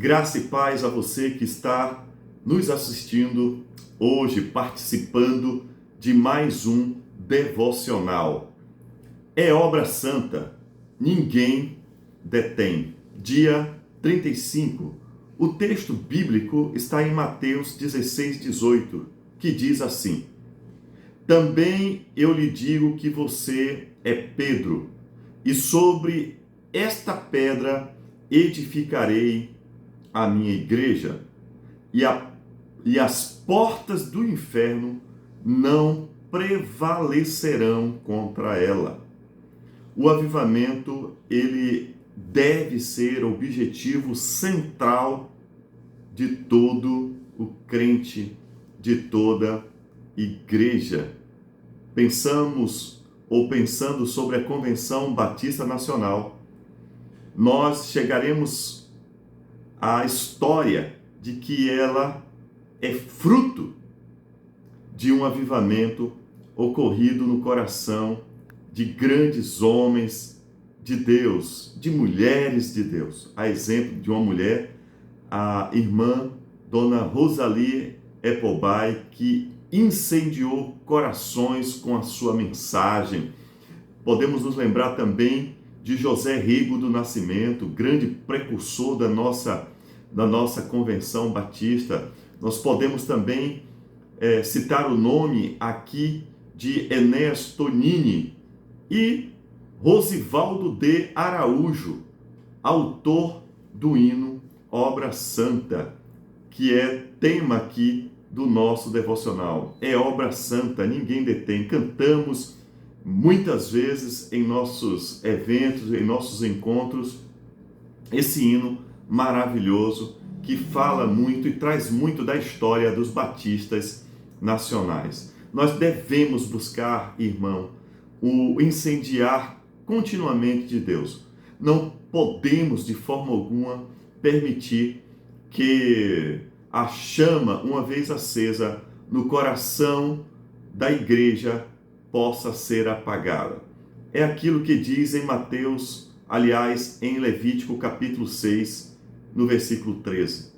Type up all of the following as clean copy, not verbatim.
Graça e paz a você que está nos assistindo hoje, participando de mais um devocional. É obra santa, ninguém detém. Dia 35. O texto bíblico está em Mateus 16:18, que diz assim: Também eu lhe digo que você é Pedro, e sobre esta pedra edificarei a minha igreja, e as portas do inferno não prevalecerão contra ela. O avivamento, ele deve ser objetivo central de todo o crente, de toda igreja. Pensando sobre a Convenção Batista Nacional, nós chegaremos à história de que ela é fruto de um avivamento ocorrido no coração de grandes homens de Deus, de mulheres de Deus. A exemplo de uma mulher, a irmã Dona Rosalie Appleby, que incendiou corações com a sua mensagem. Podemos nos lembrar também de José Rigo do Nascimento, grande precursor da nossa Convenção Batista. Nós podemos também citar o nome aqui de Enéas Tonini e Rosivaldo de Araújo, autor do hino Obra Santa, que é tema aqui do nosso devocional. É obra santa, ninguém detém. Cantamos muitas vezes em nossos eventos, em nossos encontros, esse hino maravilhoso que fala muito e traz muito da história dos batistas nacionais. Nós devemos buscar, irmão, o incendiar continuamente de Deus. Não podemos de forma alguma permitir que a chama, uma vez acesa no coração da igreja, possa ser apagada. É aquilo que diz em Mateus, aliás, em Levítico capítulo 6, no versículo 13.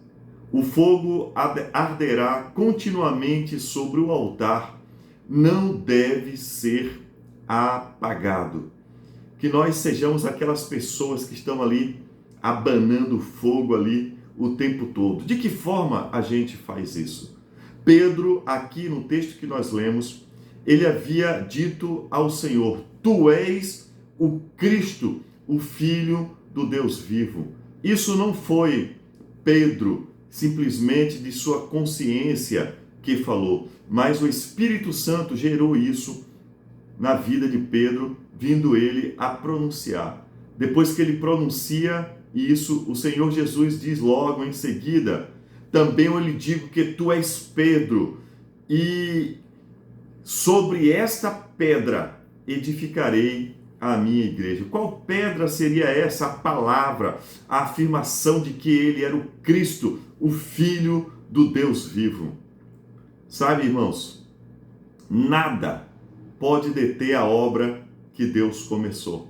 O fogo arderá continuamente sobre o altar, não deve ser apagado. Que nós sejamos aquelas pessoas que estão ali abanando o fogo ali o tempo todo. De que forma a gente faz isso? Pedro, aqui no texto que nós lemos, ele havia dito ao Senhor: Tu és o Cristo, o Filho do Deus vivo. Isso não foi Pedro simplesmente de sua consciência que falou, mas o Espírito Santo gerou isso na vida de Pedro, vindo ele a pronunciar. Depois que ele pronuncia isso, o Senhor Jesus diz logo em seguida: Também eu lhe digo que tu és Pedro, e sobre esta pedra edificarei a minha igreja. Qual pedra seria essa? A palavra, a afirmação de que ele era o Cristo, o Filho do Deus vivo. Sabe, irmãos, nada pode deter a obra que Deus começou.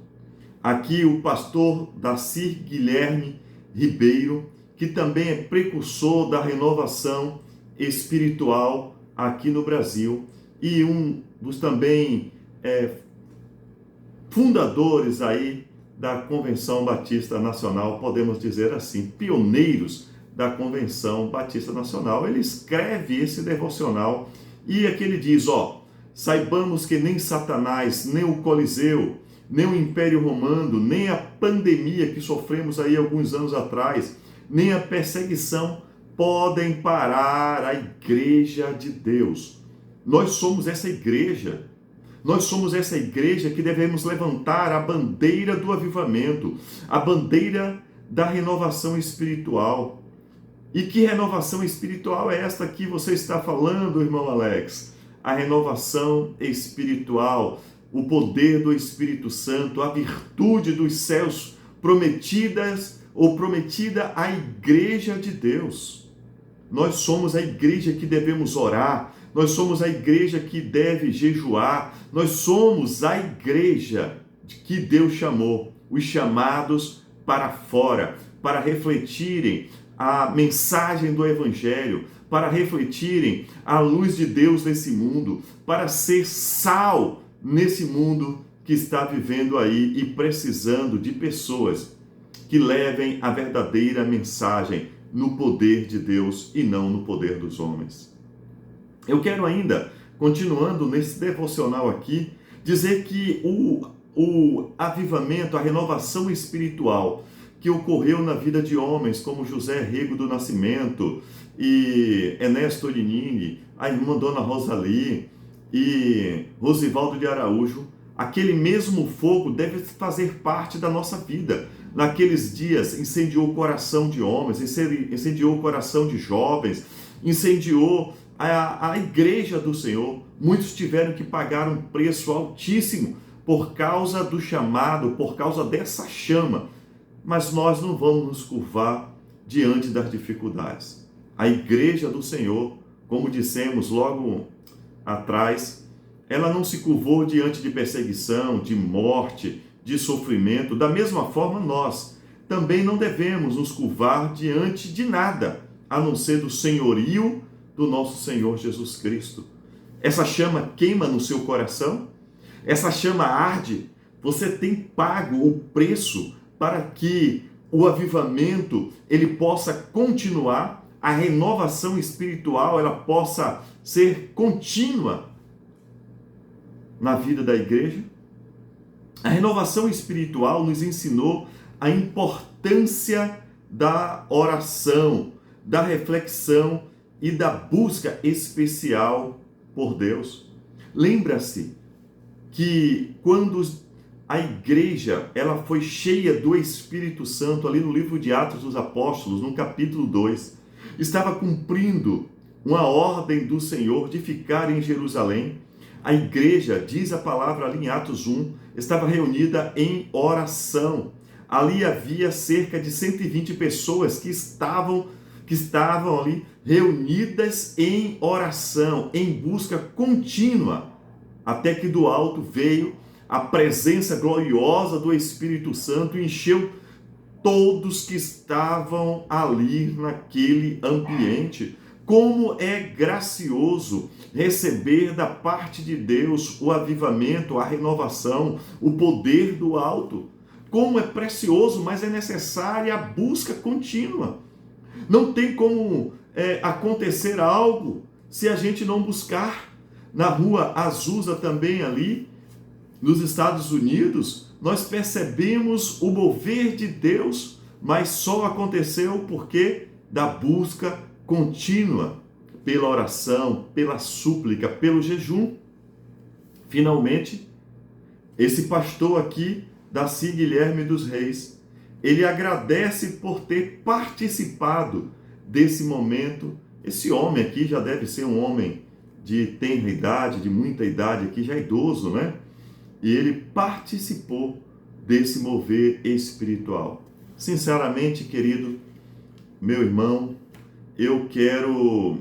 Aqui o pastor Dacir Guilherme Ribeiro, que também é precursor da renovação espiritual aqui no Brasil e um dos também fundadores aí da Convenção Batista Nacional, podemos dizer assim, pioneiros da Convenção Batista Nacional. Ele escreve esse devocional e aqui ele diz: saibamos que nem Satanás, nem o Coliseu, nem o Império Romano, nem a pandemia que sofremos aí alguns anos atrás, nem a perseguição podem parar a igreja de Deus. Nós somos essa igreja. Nós somos essa igreja que devemos levantar a bandeira do avivamento, a bandeira da renovação espiritual. E que renovação espiritual é esta que você está falando, irmão Alex? A renovação espiritual, o poder do Espírito Santo, a virtude dos céus prometida à igreja de Deus. Nós somos a igreja que devemos orar, nós somos a igreja que deve jejuar, nós somos a igreja que Deus chamou, os chamados para fora, para refletirem a mensagem do Evangelho, para refletirem a luz de Deus nesse mundo, para ser sal nesse mundo que está vivendo aí e precisando de pessoas que levem a verdadeira mensagem no poder de Deus e não no poder dos homens. Eu quero ainda, continuando nesse devocional aqui, dizer que o avivamento, a renovação espiritual que ocorreu na vida de homens como José Rego do Nascimento e Enéas Torinini, a irmã Dona Rosali e Rosivaldo de Araújo, aquele mesmo fogo deve fazer parte da nossa vida. Naqueles dias incendiou o coração de homens, incendiou o coração de jovens, incendiou a igreja do Senhor. Muitos tiveram que pagar um preço altíssimo por causa do chamado, por causa dessa chama. Mas nós não vamos nos curvar diante das dificuldades. A igreja do Senhor, como dissemos logo atrás, ela não se curvou diante de perseguição, de morte, de sofrimento. Da mesma forma, nós também não devemos nos curvar diante de nada, a não ser do senhorio do nosso Senhor Jesus Cristo. Essa chama queima no seu coração? Essa chama arde? Você tem pago o preço para que o avivamento ele possa continuar, a renovação espiritual ela possa ser contínua na vida da igreja? A renovação espiritual nos ensinou a importância da oração, da reflexão e da busca especial por Deus. Lembra-se que quando a igreja ela foi cheia do Espírito Santo, ali no livro de Atos dos Apóstolos, no capítulo 2, estava cumprindo uma ordem do Senhor de ficar em Jerusalém. A igreja, diz a palavra ali em Atos 1, estava reunida em oração. Ali havia cerca de 120 pessoas que estavam ali reunidas em oração, em busca contínua, até que do alto veio a presença gloriosa do Espírito Santo e encheu todos que estavam ali naquele ambiente. Como é gracioso receber da parte de Deus o avivamento, a renovação, o poder do alto. Como é precioso, mas é necessária a busca contínua. Não tem como acontecer algo se a gente não buscar. Na rua Azusa também ali, nos Estados Unidos, nós percebemos o mover de Deus, mas só aconteceu porque da busca contínua, pela oração, pela súplica, pelo jejum. Finalmente, esse pastor aqui, Daci Guilherme dos Reis, ele agradece por ter participado desse momento. Esse homem aqui já deve ser um homem de tenra idade, de muita idade aqui, já idoso, né? E ele participou desse mover espiritual. Sinceramente, querido, meu irmão, eu quero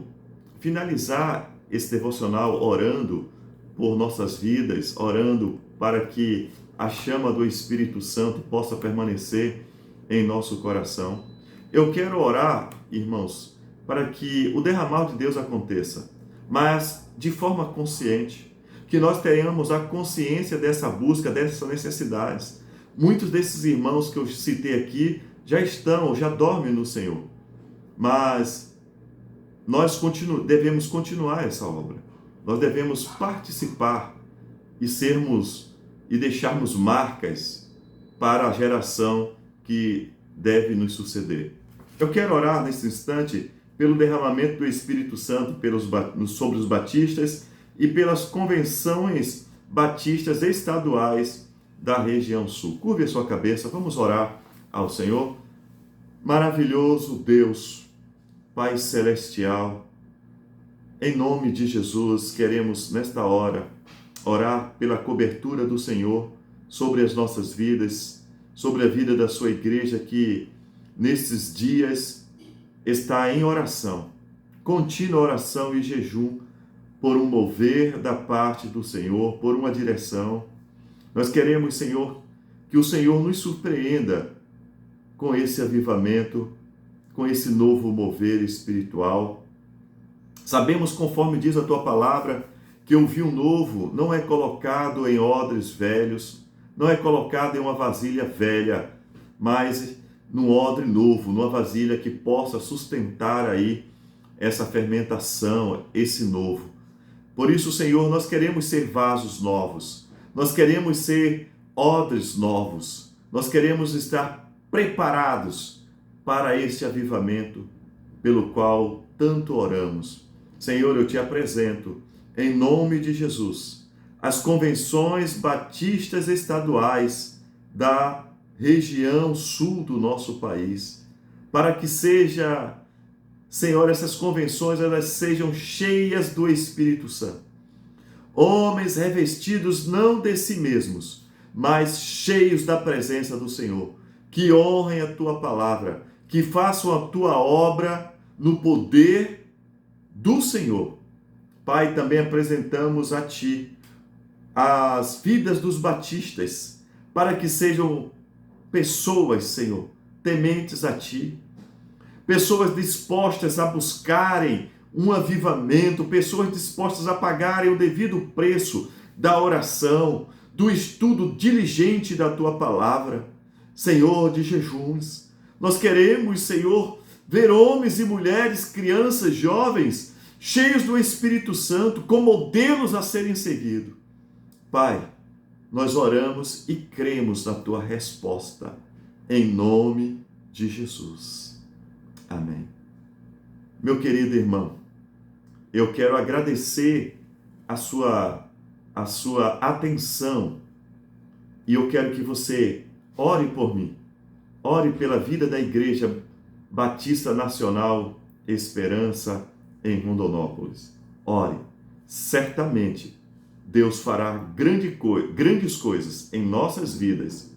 finalizar esse devocional orando por nossas vidas, orando para que a chama do Espírito Santo possa permanecer em nosso coração. Eu quero orar, irmãos, para que o derramar de Deus aconteça, mas de forma consciente, que nós tenhamos a consciência dessa busca, dessas necessidades. Muitos desses irmãos que eu citei aqui já dormem no Senhor, mas nós devemos continuar essa obra. Nós devemos participar e deixarmos marcas para a geração que deve nos suceder. Eu quero orar nesse instante pelo derramamento do Espírito Santo sobre os batistas e pelas convenções batistas estaduais da região sul. Curve a sua cabeça, vamos orar ao Senhor. Maravilhoso Deus, Pai Celestial, em nome de Jesus, queremos nesta hora orar pela cobertura do Senhor sobre as nossas vidas, sobre a vida da sua igreja que nesses dias está em oração, contínua oração e jejum por um mover da parte do Senhor, por uma direção. Nós queremos, Senhor, que o Senhor nos surpreenda com esse avivamento, com esse novo mover espiritual. Sabemos, conforme diz a tua palavra, que o vinho novo não é colocado em odres velhos, não é colocado em uma vasilha velha, mas num odre novo, numa vasilha que possa sustentar aí essa fermentação, esse novo. Por isso, Senhor, nós queremos ser vasos novos, nós queremos ser odres novos, nós queremos estar preparados para este avivamento pelo qual tanto oramos. Senhor, eu te apresento, em nome de Jesus, as convenções batistas estaduais da região sul do nosso país, para que seja, Senhor, essas convenções elas sejam cheias do Espírito Santo. Homens revestidos não de si mesmos, mas cheios da presença do Senhor, que honrem a tua palavra, que façam a tua obra no poder do Senhor. Pai, também apresentamos a ti as vidas dos batistas, para que sejam pessoas, Senhor, tementes a ti, pessoas dispostas a buscarem um avivamento, pessoas dispostas a pagarem o devido preço da oração, do estudo diligente da tua palavra, Senhor, de jejuns. Nós queremos, Senhor, ver homens e mulheres, crianças, jovens, cheios do Espírito Santo, com modelos a serem seguidos. Pai, nós oramos e cremos na tua resposta, em nome de Jesus. Amém. Meu querido irmão, eu quero agradecer a sua atenção e eu quero que você ore por mim, ore pela vida da Igreja Batista Nacional Esperança em Rondonópolis. Ore, certamente Deus fará grandes coisas em nossas vidas.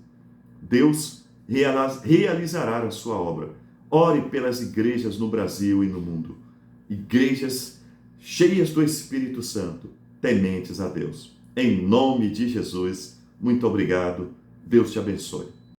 Deus realizará a sua obra. Ore pelas igrejas no Brasil e no mundo. Igrejas cheias do Espírito Santo, tementes a Deus. Em nome de Jesus, muito obrigado. Deus te abençoe.